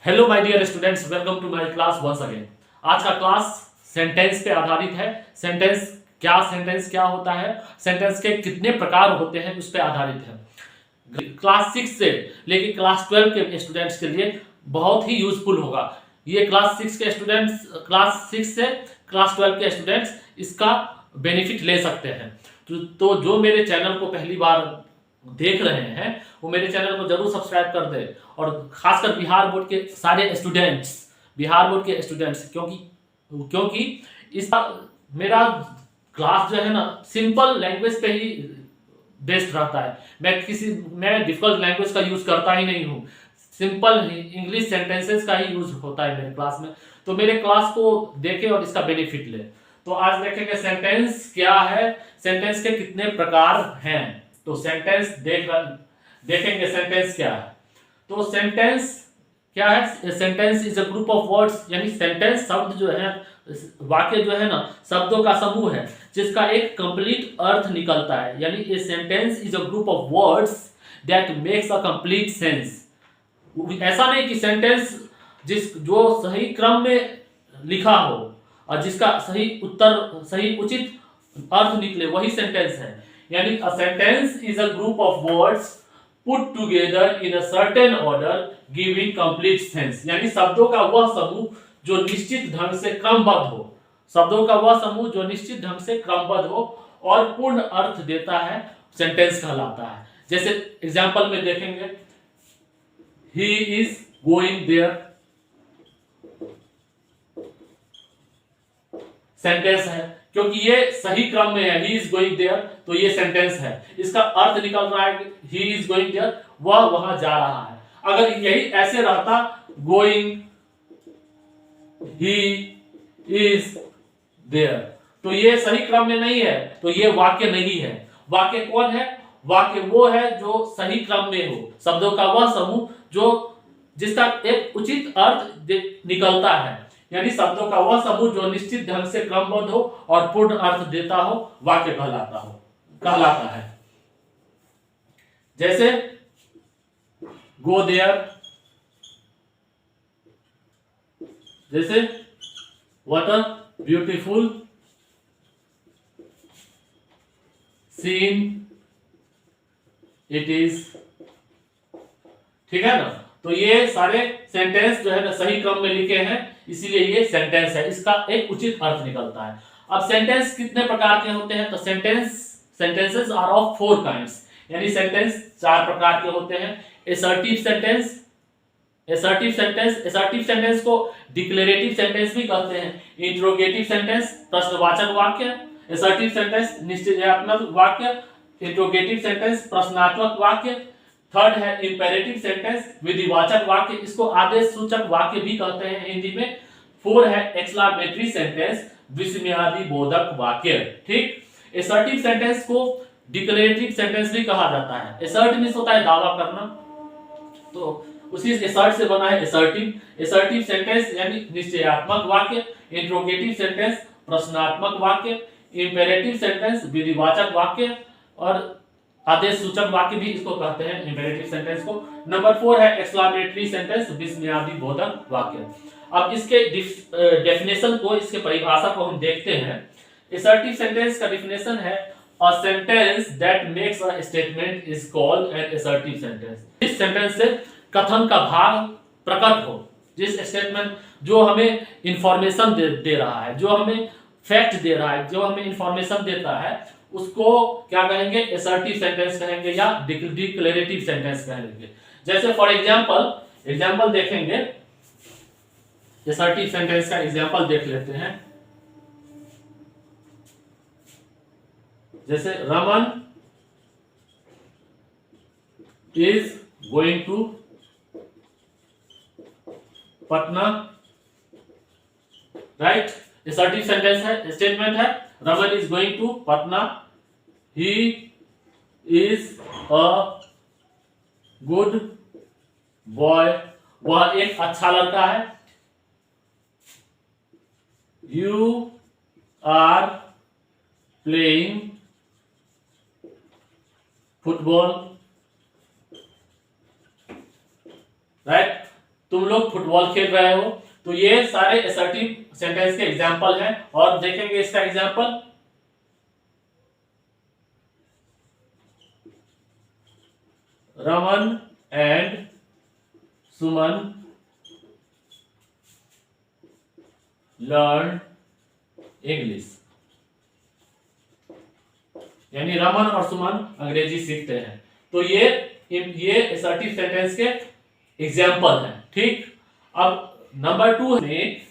Hello my dear students, welcome to my class once again. आज का class sentence पे आधारित है। सेंटेंस क्या होता है, सेंटेंस के कितने प्रकार होते हैं, उस पे आधारित है। क्लास 6 से लेके क्लास 12 के स्टूडेंट्स के लिए बहुत ही यूजफुल होगा। ये क्लास 6 से क्लास 12 के स्टूडेंट्स इसका बेनिफिट ले सकते हैं। तो जो मेरे चैनल को पहली बार देख रहे हैं वो मेरे चैनल को जरूर सब्सक्राइब कर दे, और खासकर बिहार बोर्ड के स्टूडेंट्स, क्योंकि इसका मेरा क्लास जो है ना सिंपल लैंग्वेज पे ही बेस्ड रहता है। मैं डिफिकल्ट लैंग्वेज का यूज करता ही नहीं हूँ। सिंपल इंग्लिश सेंटेंसेस का ही यूज होता है मेरे क्लास में। तो मेरे क्लास को देखें और इसका बेनिफिट ले। तो आज देखेंगे सेंटेंस क्या है, सेंटेंस के कितने प्रकार हैं। तो देखेंगे सेंटेंस क्या है। तो सेंटेंस क्या है, sentence is a group of words, यानी सेंटेंस शब्द जो है, वाक्य जो है ना, शब्दों का समूह है जिसका एक कंप्लीट अर्थ निकलता है। यानी a sentence is a group of words that makes a complete sense. ऐसा नहीं कि सेंटेंस जो सही क्रम में लिखा हो और जिसका सही उचित अर्थ निकले, वही सेंटेंस है। यानी a sentence is a group of words put together in a certain order giving complete sense. यानी शब्दों का वह समूह जो निश्चित ढंग से क्रमबद्ध हो और पूर्ण अर्थ देता है, सेंटेंस कहलाता है। जैसे एग्जांपल में देखेंगे, he is going there, sentence है क्योंकि ये सही क्रम में है। ही इज गोइंग देयर, तो ये सेंटेंस है। इसका अर्थ निकल रहा है कि ही इज गोइंग देयर, वह वहां जा रहा है। अगर यही ऐसे रहता, गोइंग ही इज देयर, तो ये सही क्रम में नहीं है, तो ये वाक्य नहीं है। वाक्य कौन है? वाक्य वो है जो सही क्रम में हो, शब्दों का वह समूह जो जिसका एक उचित अर्थ निकलता है। यानी शब्दों का वह समूह जो निश्चित ढंग से क्रमबद्ध हो और पूर्ण अर्थ देता हो, वाक्य कहलाता है। जैसे गो देयर, जैसे what a beautiful scene it is. ठीक है ना। तो ये सारे सेंटेंस जो है ना सही क्रम में लिखे हैं, इसीलिए ये सेंटेंस है, इसका एक उचित अर्थ निकलता है। अब सेंटेंस कितने प्रकार के होते हैं? तो सेंटेंसेस आर ऑफ 4 काइंड्स, यानी सेंटेंस 4 प्रकार के होते हैं। एसर्टिव सेंटेंस को डिक्लेरेटिव सेंटेंस भी कहते हैं। इंट्रोगेटिव सेंटेंस प्रश्नवाचक वाक्य, एसर्टिव सेंटेंस निश्चयात्मक वाक्य, इंट्रोगेटिव सेंटेंस प्रश्नात्मक वाक्य। थर्ड है इंपेरेटिव सेंटेंस विधिवाचक वाक्य, इसको आदेश सूचक वाक्य भी कहते हैं हिंदी में। 4 है एक्सक्लेमेटरी सेंटेंस विस्मयादि बोधक वाक्य। ठीक। एसर्टिव सेंटेंस को डिक्लेरेटिव सेंटेंस भी कहा जाता है। एसर्ट मींस होता है दावा करना, तो उसी एसर्ट से बना है एसर्टिव सेंटेंस यानी निश्चयात्मक वाक्य, इंट्रोगेटिव सेंटेंस प्रश्नात्मक वाक्य, इंपेरेटिव सेंटेंस विधिवाचक वाक्य, और आदेश सूचक वाक्य भी इसको कहते हैं, इंपेरेटिव सेंटेंस को। नंबर 4 है एक्सक्लेमेटरी सेंटेंस विस्मयादि बोधक वाक्य। अब इसके डेफिनेशन को, इसके परिभाषा को हम देखते हैं। असर्टिव सेंटेंस का डेफिनेशन है a sentence that makes a statement is called N assertive sentence. इस सेंटेंस से कथन का भाव प्रकट हो, जिस स्टेटमेंट जो हमें इंफॉर्मेशन दे रहा है, जो हमें फैक्ट दे रहा है, जो हमें इंफॉर्मेशन देता है, उसको क्या कहेंगे? असर्टिव सेंटेंस कहेंगे या डिक्लेरेटिव सेंटेंस कहेंगे। जैसे फॉर एग्जांपल देखेंगे, असर्टिव सेंटेंस का एग्जांपल देख लेते हैं। जैसे Raman is going to Patna, right. Assertive sentence है, स्टेटमेंट है, Raman is going to Patna, he is a good boy, वह एक अच्छा लड़का है। You are playing football, right. तुम लोग फुटबॉल खेल रहे हो। तो ये सारे असर्टिव सेंटेंस के एग्जाम्पल हैं और देखेंगे इसका example. Raman and Suman learn English, यानी रमन और सुमन अंग्रेजी सीखते हैं। तो ये असर्टिव सेंटेंस के एग्जाम्पल हैं। ठीक, अब नंबर 2 में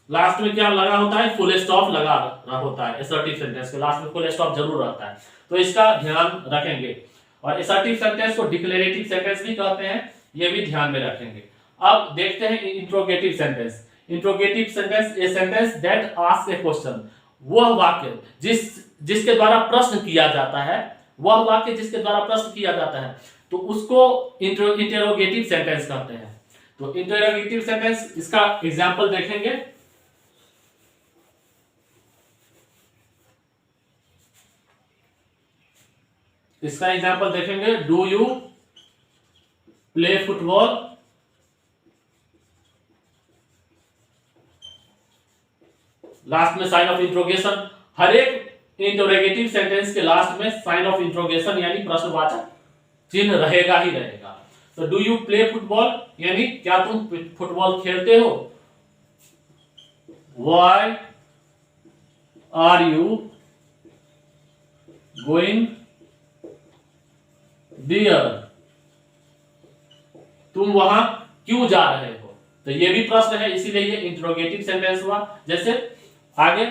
लास्ट में क्या लगा होता है, फुल स्टॉप लगा रहा होता है। असर्टिव सेंटेंस के लास्ट में फुल स्टॉप जरूर रहता है, तो इसका ध्यान रखेंगे। और असर्टिव सेंटेंस को डिक्लेरेटिव सेंटेंस भी कहते हैं, ये भी ध्यान में रखेंगे। अब देखते हैं interrogative sentence. Interrogative sentence A sentence that ask A question, वह वाक्य जिसके द्वारा प्रश्न किया जाता है, वह वाक्य जिसके द्वारा प्रश्न किया जाता है, तो उसको इंटरोगेटिव सेंटेंस कहते हैं। तो इंटरोगेटिव सेंटेंस, इसका एग्जांपल देखेंगे। इसका एग्जांपल देखेंगे, do you play football, last में साइन ऑफ इंट्रोगेशन। हर एक इंटरोगेटिव सेंटेंस के लास्ट में साइन ऑफ इंट्रोगेशन यानी प्रश्नवाचक चिन्ह रहेगा ही रहेगा। तो डू यू प्ले फुटबॉल यानी क्या तुम फुटबॉल खेलते हो। Why are you going there, तुम वहां क्यों जा रहे हो। तो ये भी प्रश्न है, इसीलिए ये इंटरोगेटिव सेंटेंस हुआ। जैसे आगे,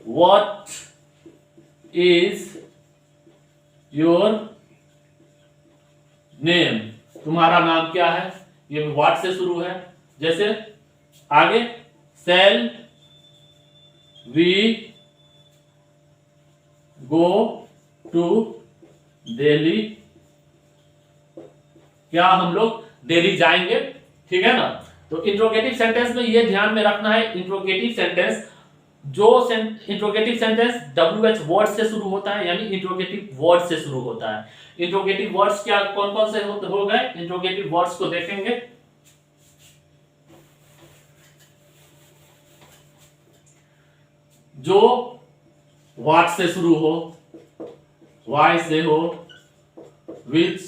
व्हाट इज योर नेम, तुम्हारा नाम क्या है, ये व्हाट से शुरू है। जैसे आगे, shall we go to Delhi, क्या हम लोग दिल्ली जाएंगे। ठीक है ना। तो इंट्रोगेटिव सेंटेंस में ये ध्यान में रखना है, interrogative sentence interrogative sentence WH word से शुरू होता है, यानी इंट्रोगेटिव वर्ड से शुरू होता है। इंट्रोगेटिव वर्ड्स क्या कौन कौन से हो गए, इंट्रोगेटिव वर्ड्स को देखेंगे। जो व्हाट से शुरू हो, व्हाई से हो, विच,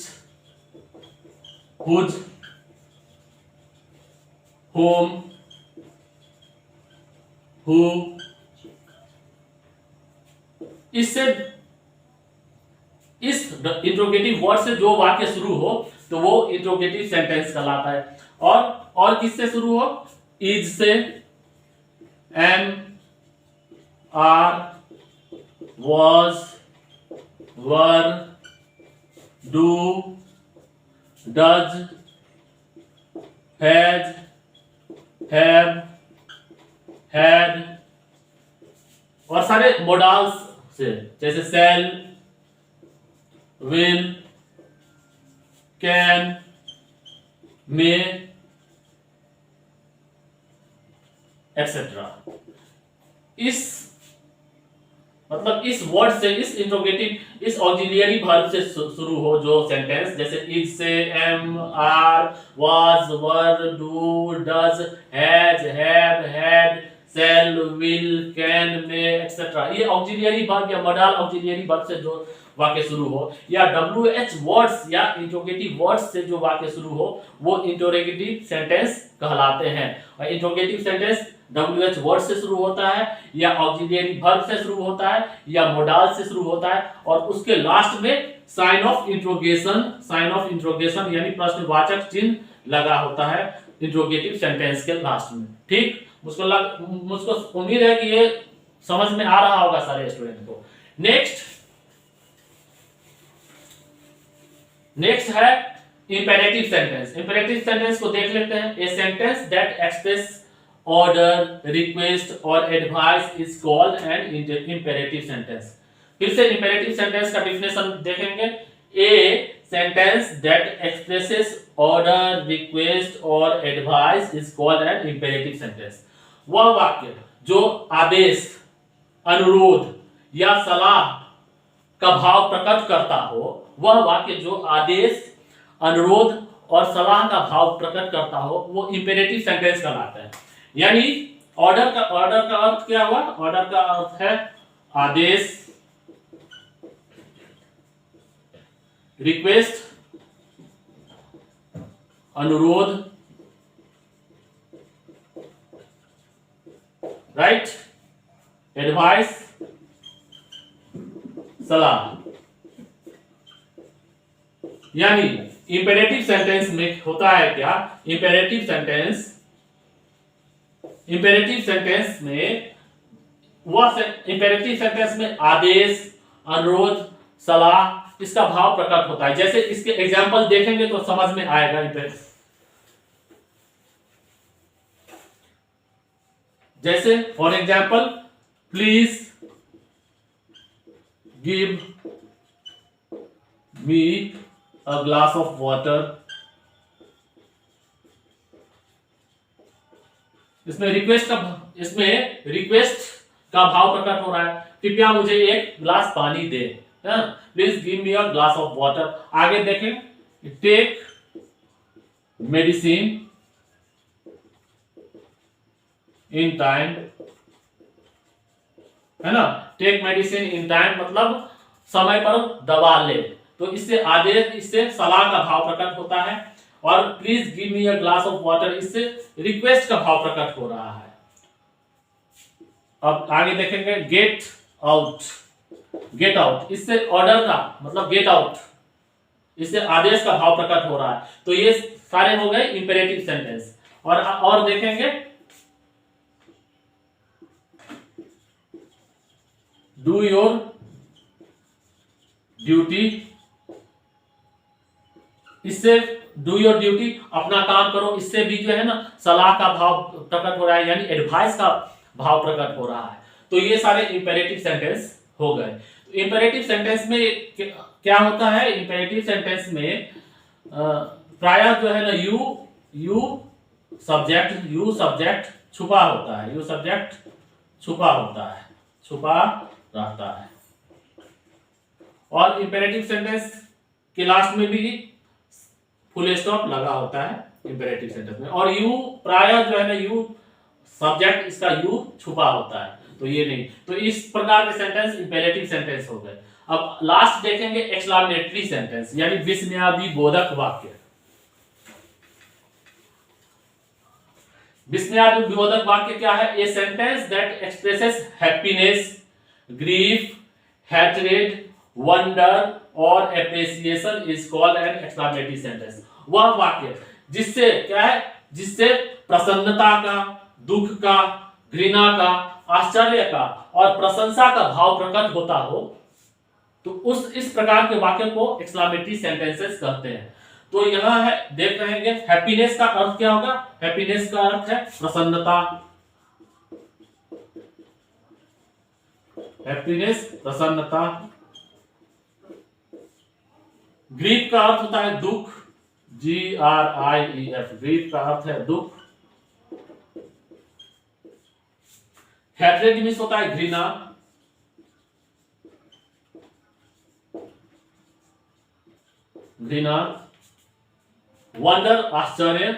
हुज, होम, हु, इससे इस इंट्रोगेटिव वर्ड से जो वाक्य शुरू हो तो वो इंट्रोगेटिव सेंटेंस कहलाता है। और किससे शुरू हो, इज से, am, are, was, were, do, does, has, have, had, और सारे मोडाल्स से, जैसे shall, will, can, may, etc. इस वर्ड से, इस इंट्रोगेटिव, इस ऑक्सिलियरी वर्ब से शुरू हो जो सेंटेंस, जैसे इज से, am, are, was, were, do, does, has, have, had, shall, will, can, may, etcetera, ये ऑक्सिलियरी वर्ब या मॉडल ऑक्सिलियरी वर्ब से जो वाक्य शुरू हो, या WH वर्ड्स या इंट्रोगेटिव वर्ड्स से जो वाक्य शुरू हो, वो इंट्रोगेटिव सेंटेंस कहलाते हैं। और इंट्रोगेटिव सेंटेंस WH वर्ड से शुरू होता है, या ऑक्सिलियरी वर्ब से शुरू होता है, या मोडाल से शुरू होता है, और उसके लास्ट में साइन ऑफ इंट्रोगेशन यानी प्रश्नवाचक चिन्ह लगा होता है इंट्रोगेटिव सेंटेंस के लास्ट में। ठीक, मुझको उम्मीद है कि ये समझ में आ रहा होगा सारे स्टूडेंट को। नेक्स्ट है इंपेरेटिव सेंटेंस। इंपेरेटिव सेंटेंस को देख लेते हैं। A sentence that express order, request और advice is called an imperative sentence. फिर से इंपेरेटिव सेंटेंस का डेफिनेशन देखेंगे। A sentence that expresses order, request और advice is called an imperative sentence. वह वाक्य जो आदेश, अनुरोध या सलाह का भाव प्रकट करता हो, वह वाक्य जो आदेश, अनुरोध और सलाह का भाव प्रकट करता हो वो इंपेरेटिव सेंटेंस कहलाता है। यानी ऑर्डर का अर्थ क्या हुआ? ऑर्डर का अर्थ है आदेश, रिक्वेस्ट, अनुरोध, राइट, एडवाइस, सलाह। यानी इंपेरेटिव सेंटेंस में होता है क्या? इंपेरेटिव सेंटेंस में इंपेरेटिव सेंटेंस में आदेश, अनुरोध, सलाह इसका भाव प्रकट होता है। जैसे इसके एग्जाम्पल देखेंगे तो समझ में आएगा। जैसे for example, please give me a glass of water. इसमें रिक्वेस्ट का भाव प्रकट हो रहा है, कृपया मुझे एक ग्लास पानी दे। Please give me a glass of water. आगे देखें, टेक मेडिसिन इन टाइम, है ना। टेक मेडिसिन इन टाइम मतलब समय पर दवा ले। तो इससे आदेश, इससे सलाह का भाव प्रकट होता है। और please give me a glass of water, इससे रिक्वेस्ट का भाव प्रकट हो रहा है। अब आगे देखेंगे, गेट आउट इससे ऑर्डर का मतलब गेट आउट, इससे आदेश का भाव प्रकट हो रहा है। तो ये सारे हो गए इंपेरेटिव सेंटेंस। और देखेंगे, डू योर ड्यूटी, इससे डू योर ड्यूटी अपना काम करो, इससे भी जो है ना सलाह का भाव प्रकट हो रहा है, यानी एडवाइस का भाव प्रकट हो रहा है। तो ये सारे इंपेरेटिव सेंटेंस हो गए। तो इंपेरेटिव सेंटेंस में क्या होता है? इंपेरेटिव सेंटेंस में प्रायः जो है ना यू सब्जेक्ट छुपा होता है, छुपा रहता है। और इंपेरेटिव सेंटेंस के लास्ट में भी फुल स्टॉप लगा होता है इंपेरेटिव सेंटेंस में। और यू प्रायः जो है ना यू सब्जेक्ट, इसका यू छुपा होता है, तो ये नहीं। तो इस प्रकार के सेंटेंस इंपेरेटिव सेंटेंस हो गए। अब लास्ट देखेंगे एक्सक्लेमेटरी सेंटेंस, यानी विस्मयादिबोधक वाक्य। विस्मयादिबोधक वाक्य क्या है? A sentence that expresses happiness, grief, hatred, wonder और appreciation is called an exclamatory sentence. वह वाक्य जिससे क्या है? जिससे प्रसन्नता का, दुख का, घृणा का, आश्चर्य का और प्रशंसा का भाव प्रकट होता हो, तो इस प्रकार के वाक्य को एक्सक्लेमेटरी सेंटेंसेस कहते हैं। तो यहां है, देख रहे हैं, हैप्पीनेस का अर्थ क्या होगा? हैप्पीनेस का अर्थ है प्रसन्नता, प्रसन्नता। ग्रीफ का अर्थ होता है दुख, GRIEF, ग्रीफ का अर्थ है दुख। हैट्रेड मीन्स होता है घृणा। वंडर आश्चर्य,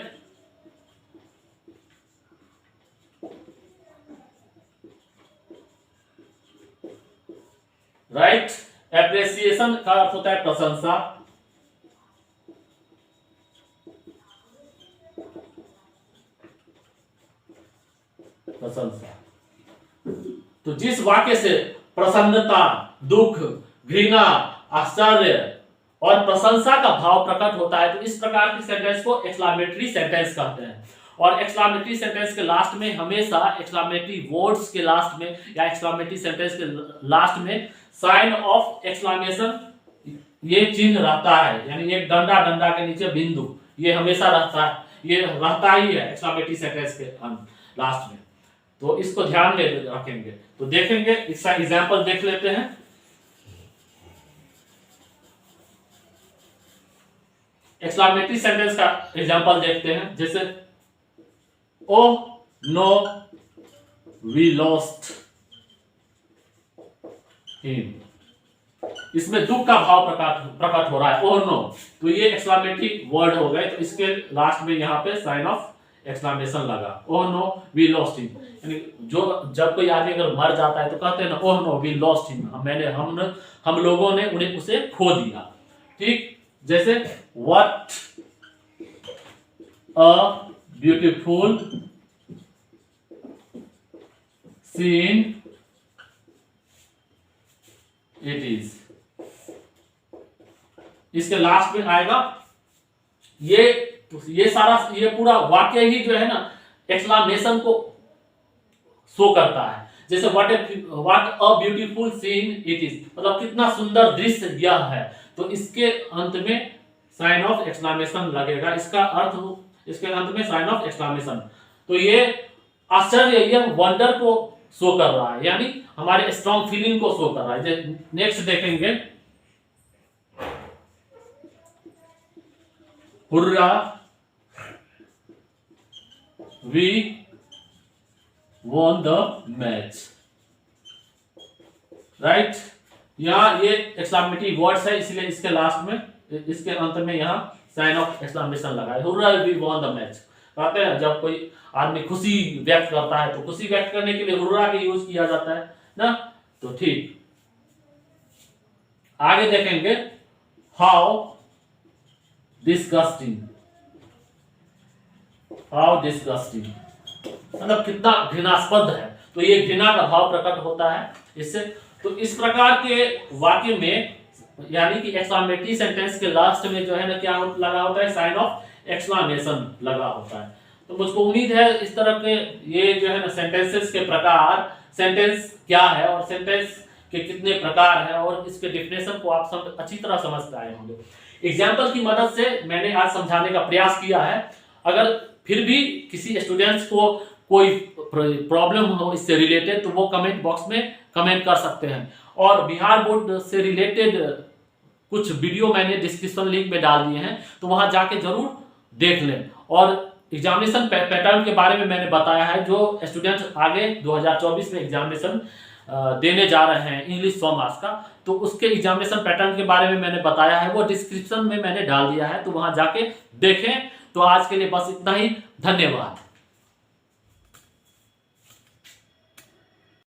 राइट। एप्रिसिएशन का अर्थ होता है प्रशंसा। तो जिस वाक्य से प्रसन्नता, दुख, घृणा, आश्चर्य और प्रशंसा का भाव प्रकट होता है, तो इस प्रकार के सेंटेंस को एक्सक्लेमेटरी सेंटेंस कहते हैं। और एक्सक्लेमेटरी सेंटेंस के लास्ट में हमेशा, एक्सक्लेमेटरी वर्ड्स के लास्ट में या एक्सक्लेमेटरी सेंटेंस के लास्ट में साइन ऑफ एक्सक्लेमेशन, ये चिन्ह रहता है। यानी एक डंडा के नीचे बिंदु, ये हमेशा रहता है, ये रहता ही है एक्सक्लेमेटरी सेंटेंस के लास्ट में। तो इसको ध्यान में रखेंगे। तो देखेंगे, इसका एग्जांपल देख लेते हैं। एक्सक्लेमेटरी सेंटेंस का एग्जांपल देखते हैं। जैसे, oh no we lost him, इसमें दुख का भाव प्रकट हो रहा है, ओह नो, तो ये एक्सक्लेमेटरी वर्ड हो गए। तो इसके लास्ट में यहाँ पे साइन ऑफ एक्सक्लेमेशन लगा, oh no we lost him, यानी जो जब कोई आदमी अगर मर जाता है तो कहते हैं ना, oh no we lost him, हम लोगों ने उन्हें उसे खो दिया। ठीक, जैसे what a beautiful scene it is, इसके लास्ट में आएगा ये सारा ये पूरा वाक्य ही जो है ना एक्सक्लेमेशन को शो करता है। जैसे what a beautiful scene it is, मतलब कितना सुंदर दृश्य यह है, तो इसके अंत में साइन ऑफ एक्सक्लेमेशन लगेगा। इसका अर्थ इसके अंत में साइन ऑफ एक्सक्लेमेशन, तो ये आश्चर्य, यह वंडर को शो कर रहा है, यानी हमारे स्ट्रॉन्ग फीलिंग को शो कर रहा है। नेक्स्ट देखेंगे, hurrah we won the match, right. यहाँ ये एक्सक्लेमेटरी वर्ड्स है, इसलिए इसके लास्ट में, इसके अंत में यहाँ साइन ऑफ एक्सक्लेमेशन लगा है, hurrah we won the match. कहते हैं जब कोई आदमी खुशी व्यक्त करता है तो खुशी व्यक्त करने के लिए हुर्रा का यूज किया जाता है ना, तो ठीक। आगे देखेंगे, हाउ डिस्गस्टिंग, हाउ डिस्गस्टिंग, मतलब कितना घृणास्पद है, तो ये घृणा का भाव प्रकट होता है इससे। तो इस प्रकार के वाक्य में, यानी कि एक्सक्लेमेटरी सेंटेंस के लास्ट में जो है ना क्या लगा होता है, साइन ऑफ एक्सक्लेमेशन लगा होता है। तो मुझको उम्मीद है इस तरह के ये जो है ना सेंटेंसेस के प्रकार, सेंटेंस क्या है और सेंटेंस के कितने प्रकार है और इसके डिफिनेशन को आप अच्छी तरह समझ पाए होंगे। एग्जाम्पल की मदद से मैंने आज समझाने का प्रयास किया है। अगर फिर भी किसी स्टूडेंट्स को कोई प्रॉब्लम हो इससे रिलेटेड, तो वो कमेंट बॉक्स में कमेंट कर सकते हैं। और बिहार बोर्ड से रिलेटेड कुछ वीडियो मैंने डिस्क्रिप्शन लिंक में डाल दिए हैं, तो वहां जाके जरूर देख लें। और एग्जामिनेशन पैटर्न के बारे में मैंने बताया है, जो स्टूडेंट्स आगे 2024 में एग्जामिनेशन देने जा रहे हैं इंग्लिश 100 मार्क्स का, तो उसके एग्जामिनेशन पैटर्न के बारे में मैंने बताया है, वो डिस्क्रिप्शन में मैंने डाल दिया है, तो वहां जाके देखें। तो आज के लिए बस इतना ही, धन्यवाद।